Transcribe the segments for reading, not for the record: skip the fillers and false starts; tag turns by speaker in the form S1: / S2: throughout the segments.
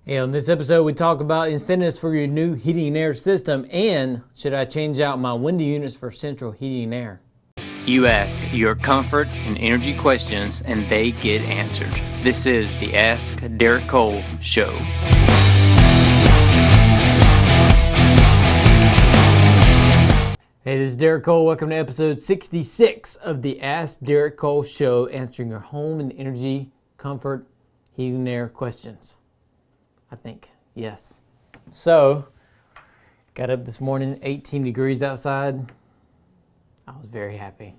S1: Hey, on this episode, we talk about incentives for your new heating and air system and should I change out my window units for central heating and air?
S2: You ask your comfort and energy questions and they get answered. This is the Ask Derek Cole Show.
S1: Hey, this is Derek Cole. Welcome to episode 66 of the Ask Derek Cole Show, answering your home and energy, comfort, heating and air questions. I think, yes. So, got up this morning, 18 degrees outside. I was very happy.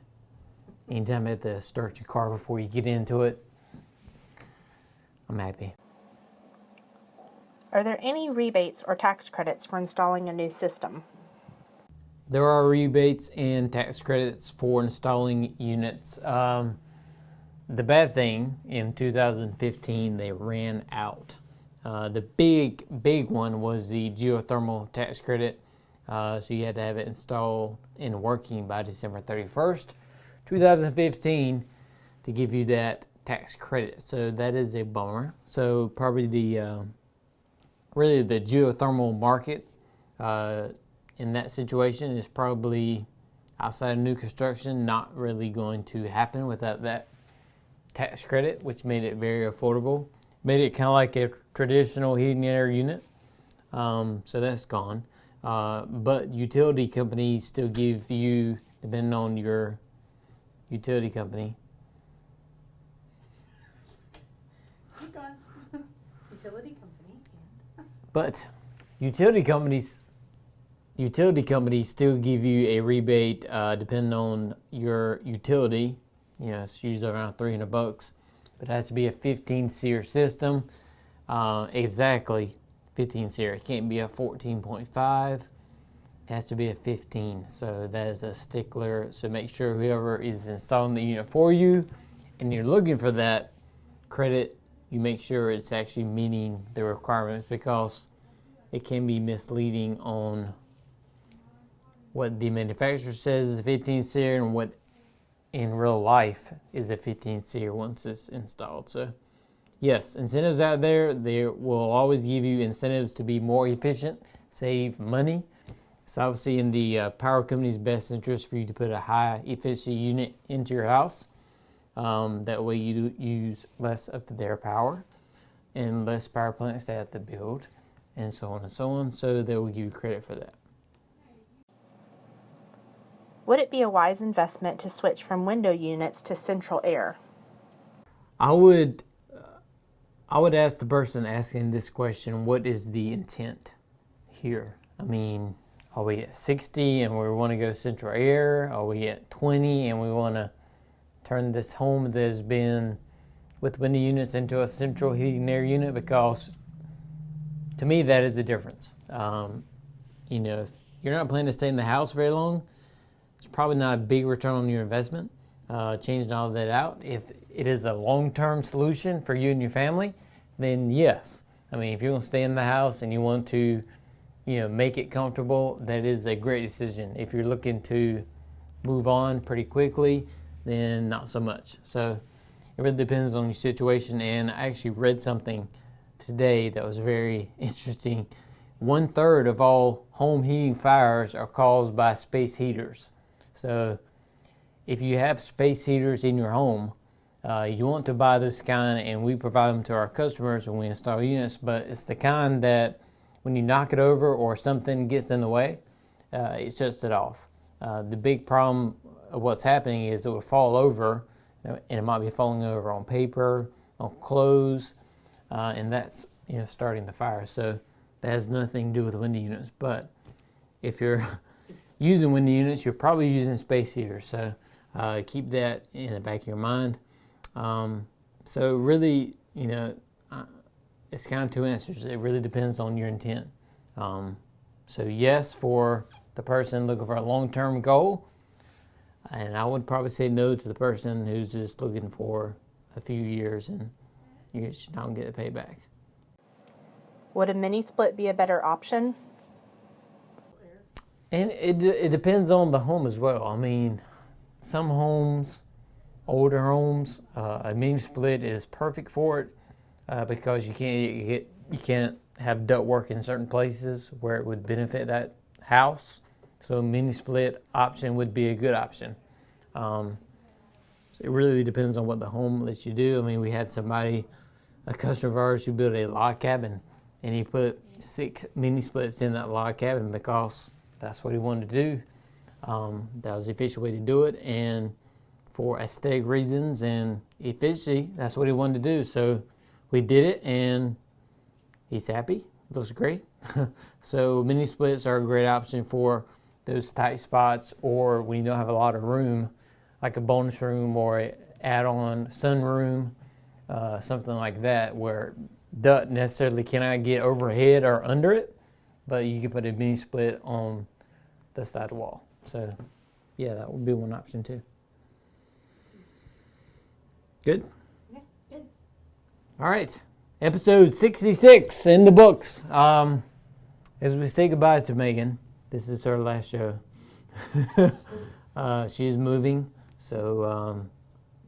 S1: Anytime you have to start your car before you get into it, I'm happy.
S3: Are there any rebates or tax credits for installing a new system?
S1: There are rebates and tax credits for installing units. The bad thing, in 2015, they ran out. The big one was the geothermal tax credit. So you had to have it installed and working by December 31st, 2015 to give you that tax credit. So that is a bummer. So probably really the geothermal market in that situation is probably outside of new construction not really going to happen without that tax credit, which made it very affordable. Made it kind of like a traditional heating and air unit. So that's gone. But utility companies still give you, depending on your utility company.
S3: Keep going. Utility company.
S1: But utility companies still give you a rebate depending on your utility. You know, it's usually around $300. But it has to be a 15 SEER system. Exactly 15 SEER. It can't be a 14.5. It has to be a 15. So that is a stickler. So make sure whoever is installing the unit for you and you're looking for that credit, you make sure it's actually meeting the requirements, because it can be misleading on what the manufacturer says is a 15 SEER and what in real life is a 15 SEER once it's installed. So yes, incentives out there, they will always give you incentives to be more efficient, save money. It's obviously in the power company's best interest for you to put a high efficiency unit into your house. That way you use less of their power and less power plants they have to build, and so on and so on. So they will give you credit for that.
S3: Would it be a wise investment to switch from window units to central air?
S1: I would ask the person asking this question, what is the intent here? I mean, are we at 60 and we want to go central air? Are we at 20 and we want to turn this home that has been with window units into a central heating and air unit? Because to me, that is the difference. You know, if you're not planning to stay in the house very long, it's probably not a big return on your investment, changing all of that out. If it is a long-term solution for you and your family, then yes. I mean, if you're going to stay in the house and you want to, you know, make it comfortable, that is a great decision. If you're looking to move on pretty quickly, then not so much. So it really depends on your situation. And I actually read something today that was very interesting. 1/3 of all home heating fires are caused by space heaters. So if you have space heaters in your home, you want to buy this kind, and we provide them to our customers when we install units, but it's the kind that when you knock it over or something gets in the way, it shuts it off. The big problem of what's happening is it will fall over, and it might be falling over on paper, on clothes, and that's, you know, starting the fire. So that has nothing to do with window units. But if you're using window units, you're probably using space heaters. So keep that in the back of your mind. So really, you know, it's kind of two answers. It really depends on your intent. So yes, for the person looking for a long-term goal, and I would probably say no to the person who's just looking for a few years and you're just not going to get the payback.
S3: Would a mini split be a better option?
S1: And it depends on the home as well. I mean, some homes, older homes, a mini split is perfect for it because you can't get you can't have ductwork in certain places where it would benefit that house. So a mini split option would be a good option. So it really depends on what the home lets you do. I mean, we had a customer of ours who built a log cabin, and he put 6 mini splits in that log cabin because that's what he wanted to do. That was the efficient way to do it, and for aesthetic reasons and efficiency, that's what he wanted to do. So we did it, and he's happy. Looks great. So mini splits are a great option for those tight spots, or when you don't have a lot of room, like a bonus room or a add-on sunroom, something like that, where duct necessarily cannot get overhead or under it, but you can put a mini split on the side wall. So yeah, that would be one option too. Good?
S3: Yeah, good.
S1: All right. Episode 66 in the books. As we say goodbye to Megan, this is her last show. She's moving, so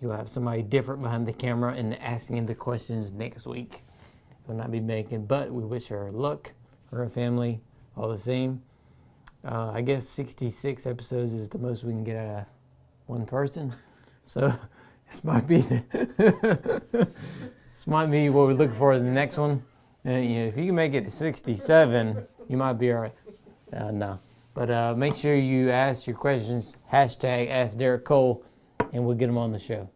S1: you'll have somebody different behind the camera and asking the questions next week. It will not be Megan, but we wish her luck, her family, all the same. I guess 66 episodes is the most we can get out of one person. So this might be this might be what we're looking for in the next one. And if you can make it to 67, you might be all right. No. But make sure you ask your questions, #AskDerekCole, and we'll get them on the show.